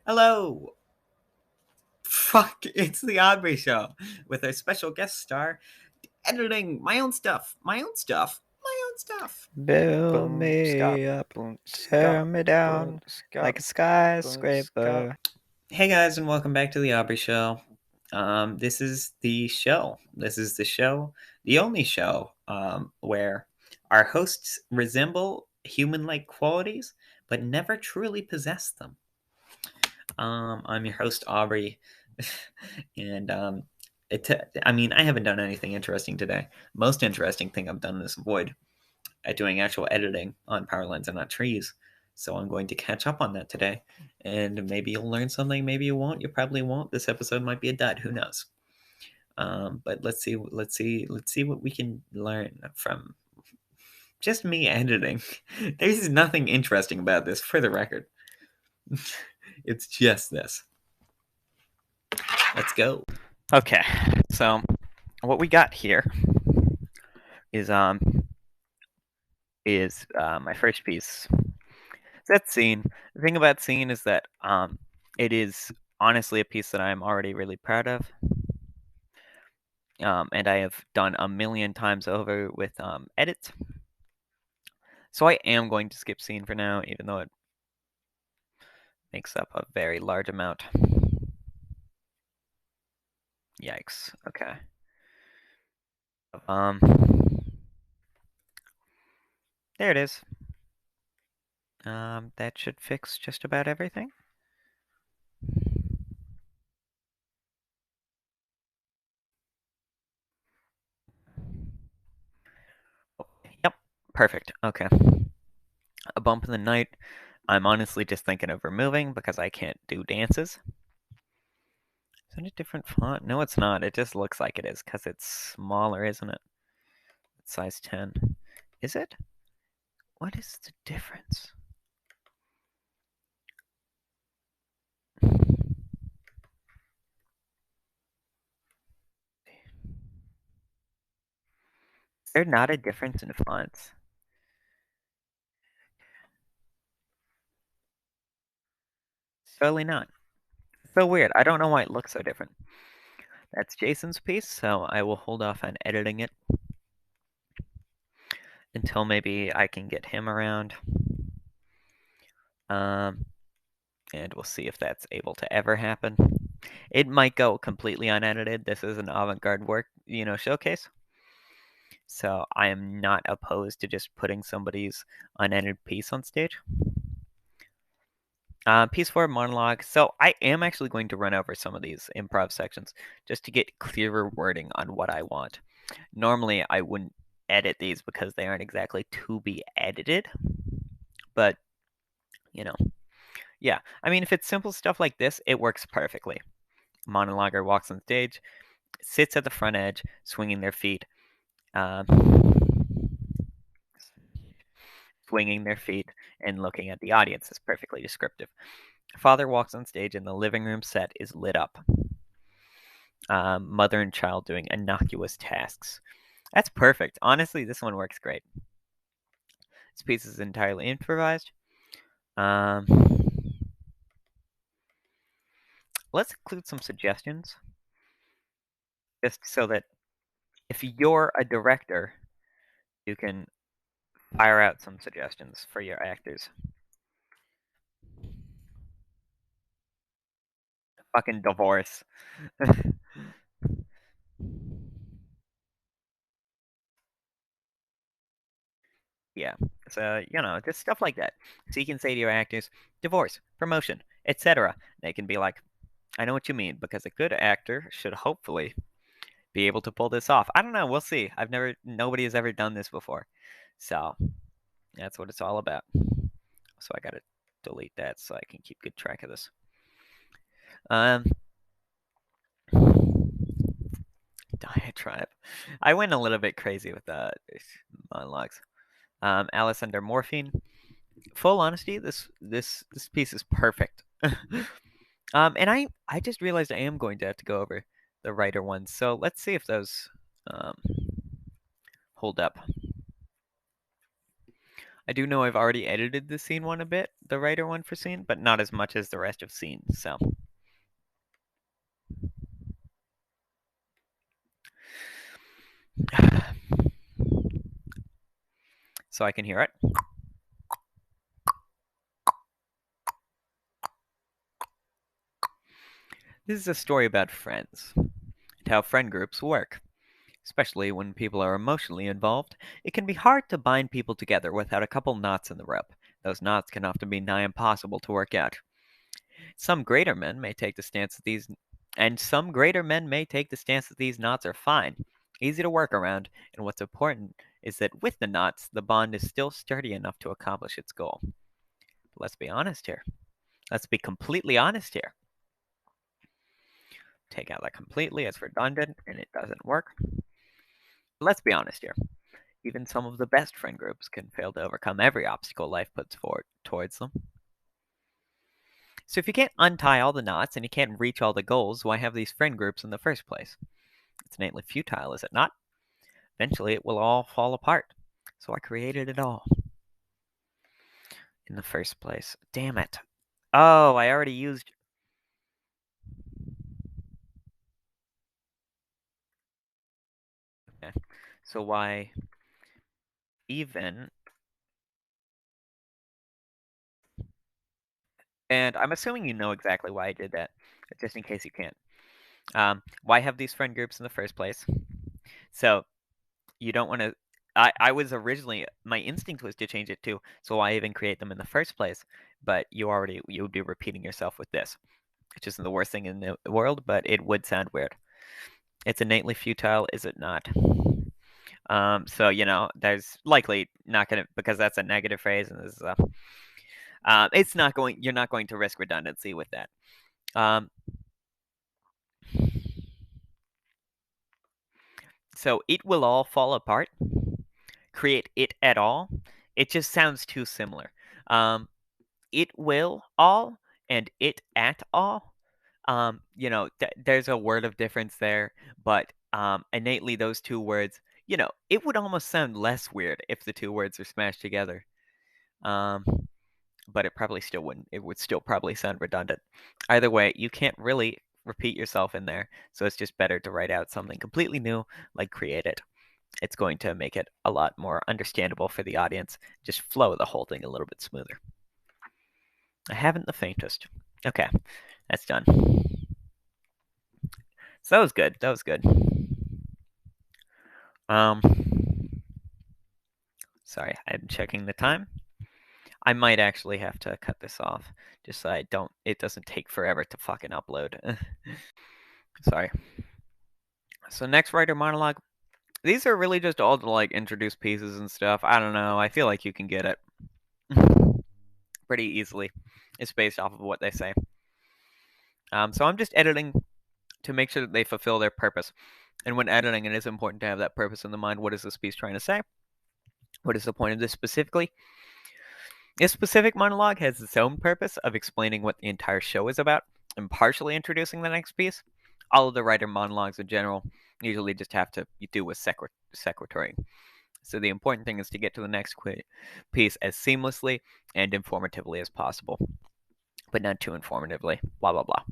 Hello! Fuck, it's the Aubrey Show with a special guest star editing my own stuff. My own stuff. My own stuff. Build Boom, scop, me up, boom, tear scop, me boom, down scop, like a boom, scop. skyscraper. Hey guys, and welcome back to the Aubrey Show. This is the show. This is the show, the only show where our hosts resemble human-like qualities, but never truly possess them. I'm your host, Aubrey, and I haven't done anything interesting today. Most interesting thing I've done is avoid doing actual editing on power lines and not trees. So I'm going to catch up on that today, and maybe you'll learn something. Maybe you won't. You probably won't. This episode might be a dud. Who knows? But let's see what we can learn from just me editing. There's nothing interesting about this, for the record. It's just this. Let's go. Okay, so what we got here is my first piece. That scene. The thing about scene is that it is honestly a piece that I'm already really proud of. And I have done a million times over with edits. So I am going to skip scene for now, even though it makes up a very large amount. Yikes. Okay. There it is. That should fix just about everything. Yep, perfect. Okay. A bump in the night. I'm honestly just thinking of removing because I can't do dances. Is it a different font? No, it's not. It just looks like it is because it's smaller, isn't it? It's size 10. Is it? What is the difference? Is there not a difference in fonts? Surely not. So weird. I don't know why it looks so different. That's Jason's piece, so I will hold off on editing it until maybe I can get him around. And we'll see if that's able to ever happen. It might go completely unedited. This is an avant-garde work, showcase. So I am not opposed to just putting somebody's unedited piece on stage. Piece 4 monologue. So I am actually going to run over some of these improv sections just to get clearer wording on what I want. Normally I wouldn't edit these because they aren't exactly to be edited. But, yeah. I mean, if it's simple stuff like this, it works perfectly. Monologuer walks on stage, sits at the front edge, swinging their feet. Swinging their feet and looking at the audience is perfectly descriptive. Father walks on stage and the living room set is lit up. Mother and child doing innocuous tasks. That's perfect. Honestly, this one works great. This piece is entirely improvised. Let's include some suggestions. Just so that if you're a director, you can fire out some suggestions for your actors. Fucking divorce. Yeah, so, just stuff like that. So you can say to your actors, divorce, promotion, etc. They can be like, I know what you mean, because a good actor should hopefully be able to pull this off. I don't know, we'll see. Nobody has ever done this before. So, that's what it's all about. So I gotta delete that so I can keep good track of this. Diatribe. I went a little bit crazy with monologues. Alice under morphine. Full honesty, this piece is perfect. And I just realized I am going to have to go over the writer ones. So let's see if those hold up. I do know I've already edited the scene one a bit, the writer one for scene, but not as much as the rest of scene, so. So I can hear it. This is a story about friends and how friend groups work. Especially when people are emotionally involved, it can be hard to bind people together without a couple knots in the rope. Those knots can often be nigh impossible to work out. Some greater men may take the stance that these and some greater men may take the stance that these knots are fine, easy to work around, and what's important is that with the knots, the bond is still sturdy enough to accomplish its goal. But let's be honest here. Let's be completely honest here. Take out that completely as redundant and it doesn't work. Let's be honest here. Even some of the best friend groups can fail to overcome every obstacle life puts forward towards them. So if you can't untie all the knots and you can't reach all the goals, why have these friend groups in the first place? It's innately futile, is it not? Eventually it will all fall apart. So I created it all. In the first place. Damn it. Oh, I already used... Okay. So why even... And I'm assuming you know exactly why I did that, just in case you can't. Why have these friend groups in the first place? So you don't want to. I was originally, my instinct was to change it too, so why even create them in the first place? But you would be repeating yourself with this, which isn't the worst thing in the world, but it would sound weird. It's innately futile, is it not? So there's likely not gonna, because that's a negative phrase, and this is it's not going. You're not going to risk redundancy with that. Um, so it will all fall apart. Create it at all. It just sounds too similar. It will all and it at all. There's a word of difference there, but innately those two words, it would almost sound less weird if the two words are smashed together. Um, but it probably still wouldn't. It would still probably sound redundant. Either way, you can't really repeat yourself in there, so it's just better to write out something completely new, like create it. It's going to make it a lot more understandable for the audience, just flow the whole thing a little bit smoother. I haven't the faintest. Okay, that's done. So that was good. That was good. Um, Sorry, I'm checking the time. I might actually have to cut this off, just so it doesn't take forever to fucking upload. Sorry. So next writer monologue. These are really just all to like introduce pieces and stuff. I don't know. I feel like you can get it pretty easily. It's based off of what they say. So I'm just editing to make sure that they fulfill their purpose. And when editing, it is important to have that purpose in the mind. What is this piece trying to say? What is the point of this specifically? This specific monologue has its own purpose of explaining what the entire show is about and partially introducing the next piece. All of the writer monologues in general usually just have to do with secretary. So the important thing is to get to the next piece as seamlessly and informatively as possible, but not too informatively. Blah blah blah.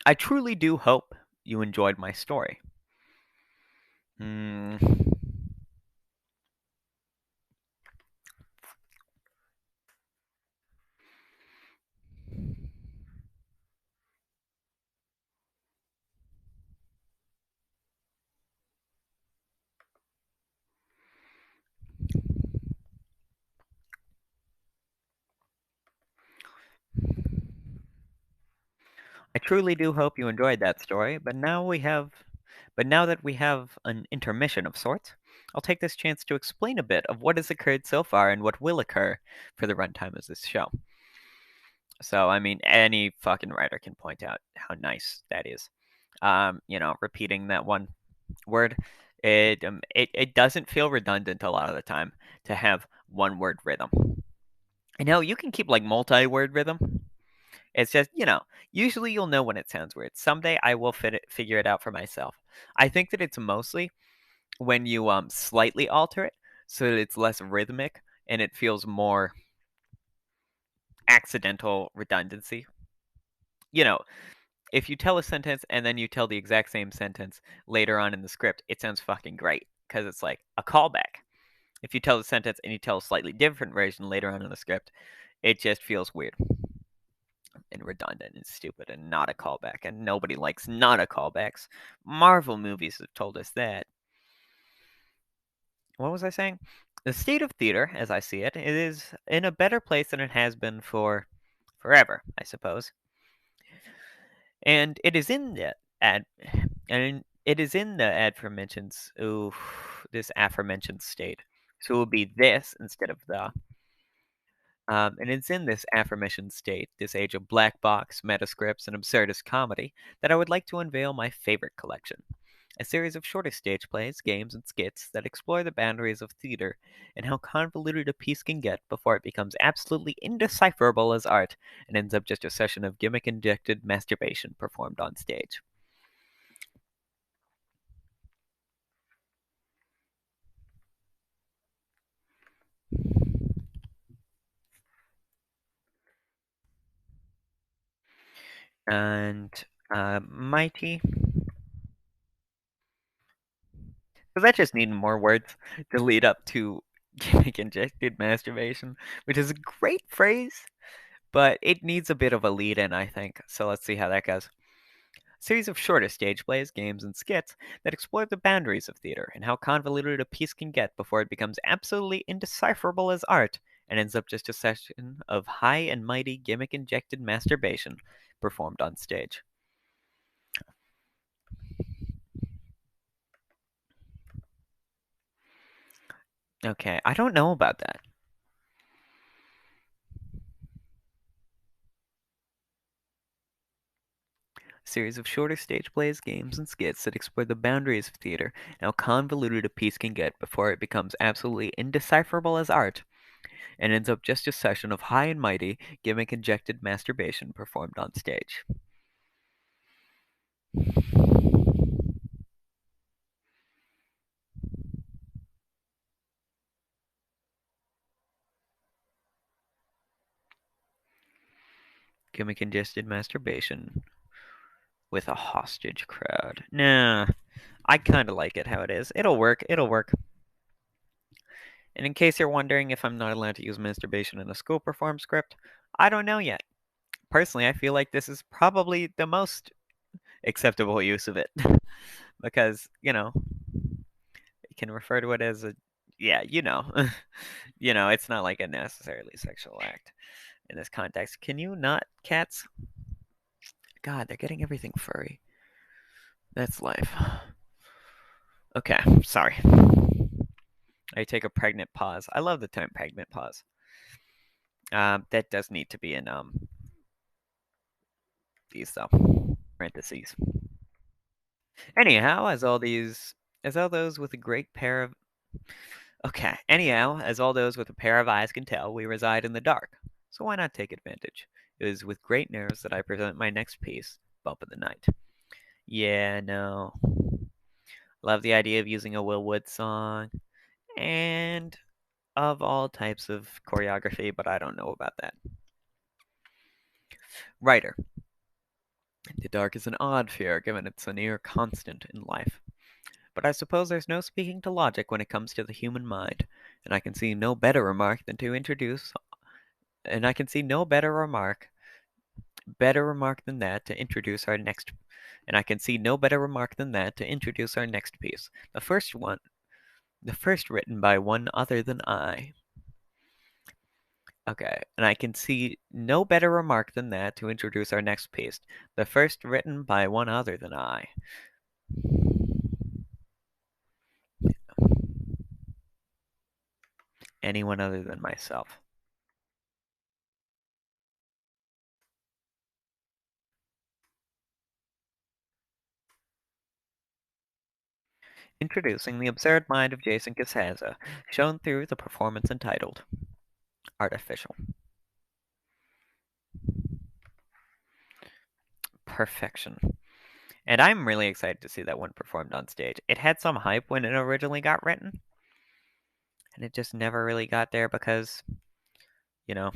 I truly do hope you enjoyed my story. Hmm. I truly do hope you enjoyed that story, but now that we have an intermission of sorts, I'll take this chance to explain a bit of what has occurred so far and what will occur for the runtime of this show. So, I mean, any fucking writer can point out how nice that is. Repeating that one word, it doesn't feel redundant a lot of the time to have one word rhythm. I know you can keep like multi-word rhythm. It's just, usually you'll know when it sounds weird. Someday I will figure it out for myself. I think that it's mostly when you slightly alter it so that it's less rhythmic and it feels more accidental redundancy. You know, if you tell a sentence and then you tell the exact same sentence later on in the script, it sounds fucking great because it's like a callback. If you tell the sentence and you tell a slightly different version later on in the script, it just feels weird and redundant and stupid and not a callback. And nobody likes not a callbacks. Marvel movies have told us that. What was I saying? The state of theater, as I see it, it is in a better place than it has been for forever, I suppose. And it is in the ad, and it is in the aforementioned, this aforementioned state. So it will be this instead of the. And it's in this aforementioned state, this age of black box, metascripts, and absurdist comedy, that I would like to unveil my favorite collection. A series of shorter stage plays, games, and skits that explore the boundaries of theater and how convoluted a piece can get before it becomes absolutely indecipherable as art and ends up just a session of gimmick-injected masturbation performed on stage. And mighty. Does that just need more words to lead up to gimmick injected masturbation, which is a great phrase, but it needs a bit of a lead in, I think. So let's see how that goes. A series of shorter stage plays, games, and skits that explore the boundaries of theater and how convoluted a piece can get before it becomes absolutely indecipherable as art and ends up just a session of high and mighty gimmick injected masturbation performed on stage. Okay, I don't know about that. A series of shorter stage plays, games, and skits that explore the boundaries of theater and how convoluted a piece can get before it becomes absolutely indecipherable as art and ends up just a session of high and mighty gimmick injected masturbation performed on stage. Gimmick injected masturbation with a hostage crowd. Nah, I kind of like it how it is. It'll work. It'll work. And in case you're wondering if I'm not allowed to use masturbation in a school perform script, I don't know yet. Personally, I feel like this is probably the most acceptable use of it because, you can refer to it as a, yeah, it's not like a necessarily sexual act in this context. Can you not, cats? God, they're getting everything furry. That's life. Okay, sorry. I take a pregnant pause. I love the term pregnant pause. That does need to be in these though parentheses. Anyhow, as all those with a great pair of as all those with a pair of eyes can tell, we reside in the dark. So why not take advantage? It is with great nerves that I present my next piece, Bump of the Night. Yeah, no. Love the idea of using a Will Wood song and of all types of choreography, but I don't know about that. Writer. The dark is an odd fear, given it's a near constant in life. But I suppose there's no speaking to logic when it comes to the human mind, and I can see no better remark than to introduce and I can see no better remark than that to introduce our next and I can see no better remark than that to introduce our next piece. The first written by one other than I. Okay, and I can see no better remark than that to introduce our next piece. The first written by one other than I. Anyone other than myself. Introducing the absurd mind of Jason Casazza, shown through the performance entitled Artificial. Perfection. And I'm really excited to see that one performed on stage. It had some hype when it originally got written, and it just never really got there because, you know,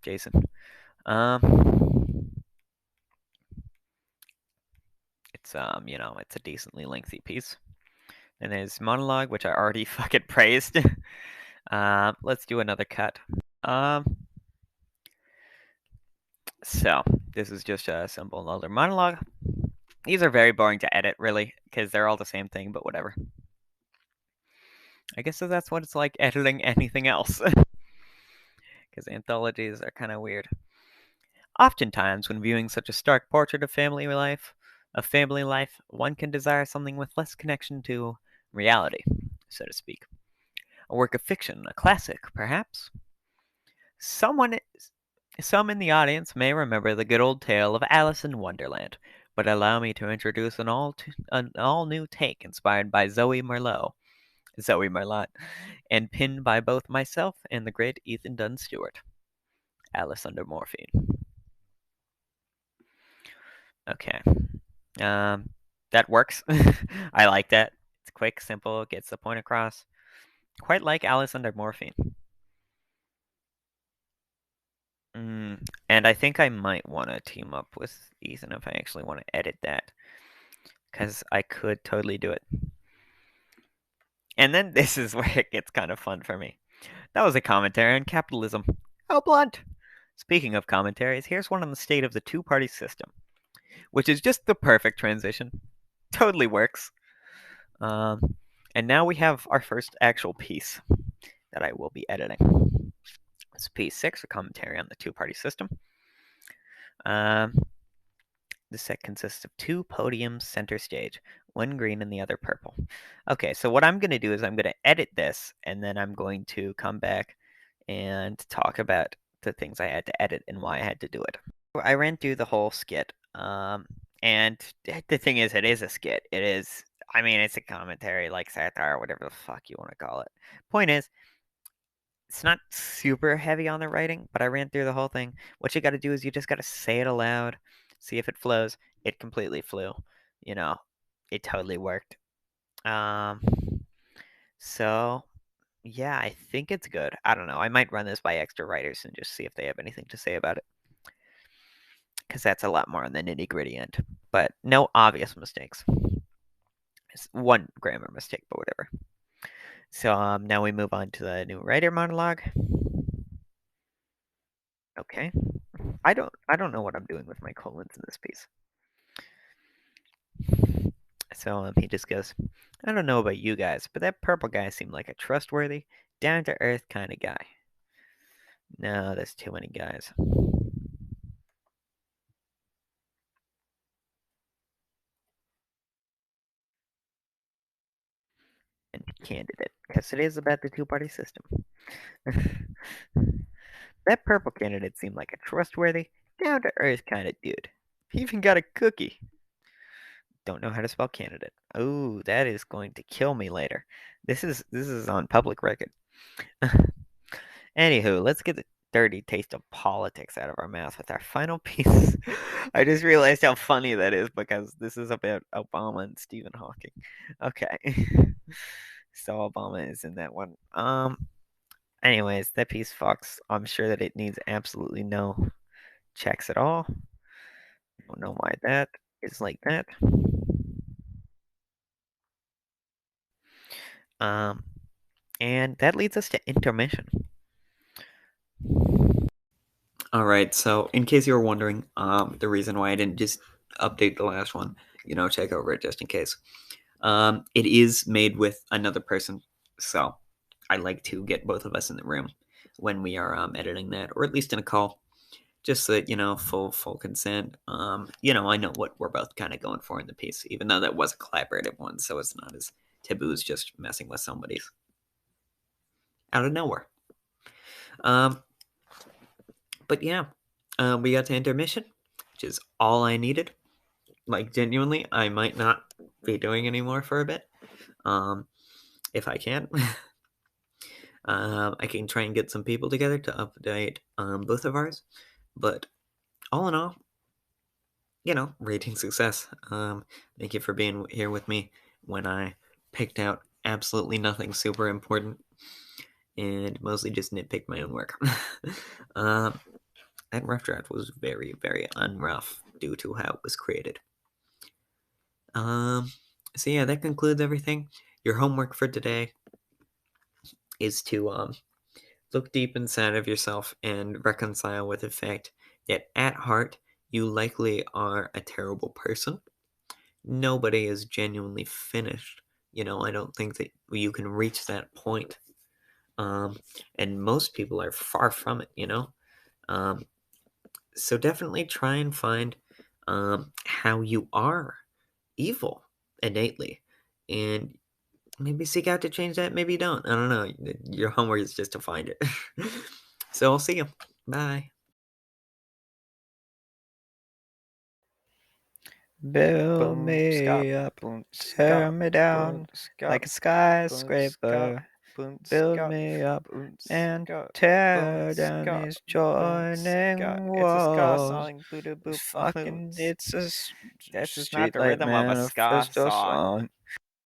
Jason. Um, it's a decently lengthy piece. And there's monologue, which I already fucking praised. Let's do another cut. Um, so this is just a simple older monologue. These are very boring to edit, really, because they're all the same thing, but whatever. I guess that's what it's like editing anything else. Because anthologies are kind of weird. Oftentimes, when viewing such a stark portrait of family life, one can desire something with less connection to reality, so to speak. A work of fiction, a classic, perhaps. Someone, some in the audience may remember the good old tale of Alice in Wonderland, but allow me to introduce an all new take inspired by Zoe Merlot, and pinned by both myself and the great Ethan Dunn Stewart. Alice Under Morphine. Okay. Um, that works. I like that. It's quick, simple, gets the point across. Quite like Alice Under Morphine. And I think I might want to team up with Ethan if I actually want to edit that, because I could totally do it. And then this is where it gets kind of fun for me. That was a commentary on capitalism. How blunt! Speaking of commentaries, here's one on the state of the two-party system, which is just the perfect transition. Totally works. And now we have our first actual piece that I will be editing. It's piece 6, a commentary on the two-party system. The set consists of 2 podiums center stage, one green and the other purple. Okay, so what I'm going to do is I'm going to edit this, and then I'm going to come back and talk about the things I had to edit and why I had to do it. I ran through the whole skit, and the thing is, it is a skit. I mean, it's a commentary, like satire, whatever the fuck you want to call it. Point is, it's not super heavy on the writing, but I ran through the whole thing. What you got to do is you just got to say it aloud, see if it flows. It completely flew. You know, it totally worked. Um, so yeah, I think it's good. I don't know. I might run this by extra writers and just see if they have anything to say about it, because that's a lot more on the nitty gritty end. But no obvious mistakes. It's one grammar mistake, but whatever. So now we move on to the new writer monologue. Okay. I don't know what I'm doing with my colons in this piece. So he just goes, I don't know about you guys, but that purple guy seemed like a trustworthy, down to earth kind of guy. No, there's too many guys. And candidate, because it is about the two-party system. That purple candidate seemed like a trustworthy, down to earth kind of dude. He even got a cookie. Don't know how to spell candidate. Oh, that is going to kill me later. This is on public record. Anywho, let's get the dirty taste of politics out of our mouth with our final piece. I just realized how funny that is because this is about Obama and Stephen Hawking. Okay. So Obama is in that one. Anyways, that piece fucks. I'm sure that it needs absolutely no checks at all. Don't know why that is like that. Um, and that leads us to intermission. All right. So, in case you were wondering, the reason why I didn't just update the last one, check over it just in case. It is made with another person, so I like to get both of us in the room when we are editing that, or at least in a call, just so that full consent. I know what we're both kind of going for in the piece, even though that was a collaborative one, so it's not as taboo as just messing with somebody's out of nowhere. Um, but yeah, we got to intermission, which is all I needed. Like genuinely, I might not be doing anymore for a bit. If I can. I can try and get some people together to update both of ours. But all in all, rating success. Thank you for being here with me when I picked out absolutely nothing super important and mostly just nitpicked my own work. um, that rough draft was very, very unrough due to how it was created. Um, so yeah, that concludes everything. Your homework for today is to look deep inside of yourself and reconcile with the fact that at heart you likely are a terrible person. Nobody is genuinely finished. I don't think that you can reach that point. Um, and most people are far from it. Um, so definitely try and find how you are evil innately, and maybe seek out to change that. Maybe you don't. I don't know. Your homework is just to find it. So I'll see you. Bye. Build Boom, ska, me up, boom, tear ska, me boom, down ska, like a boom, ska, skyscraper. boom, Build ska, me up boom, and ska, boom, tear down ska, these boom, ska. joining It's a ska walls. song, boo doo boop Fucking, booms. it's a This is not the streetlight rhythm of a ska manifesto song. song.